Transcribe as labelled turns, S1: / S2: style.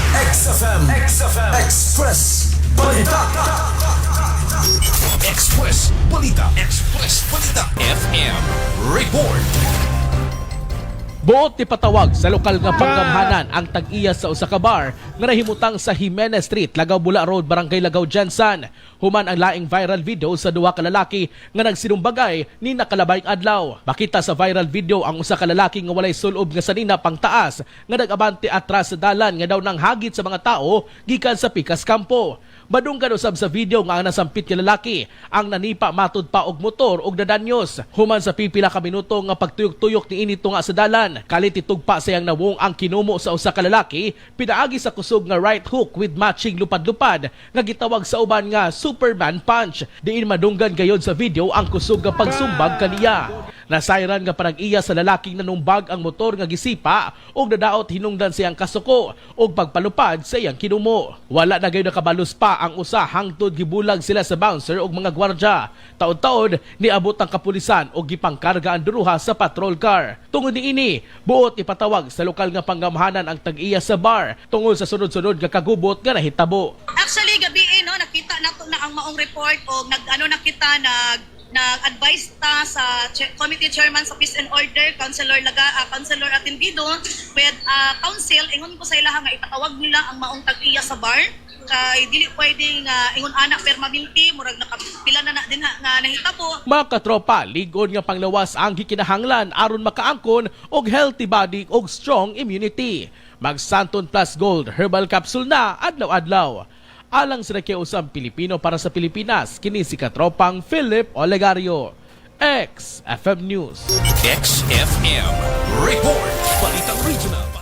S1: XFM Express Balita.
S2: Express Balita FM Report.
S3: Buot ipatawag sa lokal nga panggamhanan ang tag-iya sa usa ka bar nga nahimutang sa Jimenez Street, Lagaw Bula Road, Barangay Lagaw, Jansan. Human ang laing viral video sa duha ka lalaki nga nagsinumbagay ni nakalabayng adlaw. Makita sa viral video ang usa ka lalaki nga walay sulob nga sanina pang taas nga nag-abante atras sa dalan nga daw nang hagit sa mga tao gikan sa pikas kampo. Madunggan usab sa video nga ang nasampit nga lalaki ang nanipa matud pa og motor og dadanyos. Human sa pipila ka minuto nga pagtuyok-tuyok ni inito nga sa dalan, kalit itugpa sayang nawong ang kinumo sa usa ka lalaki pinaagi sa kusog nga right hook with matching lupad-lupad nga gitawag sa uban nga Superman punch. Diin madunggan gayod sa video ang kusog nga pagsumbag kaniya. Nasayran nga parag-iya sa lalaking nanumbag ang motor nga gisipa og nadaot hinungdan siyang kasuko og pagpalupad sa iyang kinumo. Wala na gayon nakabalos pa ang usa hangtod gibulag sila sa bouncer og mga gwardya. Taod-taod niabot ang kapulisan og gipangkarga ang duruha sa patrol car. Tungod niini, buot ipatawag sa lokal nga panggamhanan ang tag-iya sa bar tungod sa sunod-sunod nga kagubot nga nahitabo.
S4: Actually gabi nakita nato na ang maong report o nag-advise ta sa committee chairman sa Peace and Order, Councilor Atendido with council, ingon ko sa ilaha nga ipatawag nila ang maong tag-iya sa bar. Kay dili pwedeng ingon anak permanente murag nakapila na din nga nahitabo.
S3: Mga katropa, ligon nga panglawas ang gikinahanglan aron makaangkon og healthy body og strong immunity. Mag-Santon Plus Gold Herbal Capsule na adlaw-adlaw. Alang sa nakiusang Pilipino para sa Pilipinas, kini si katropang Philip Olegario. XFM News.
S2: XFM Report. Balitang Regional.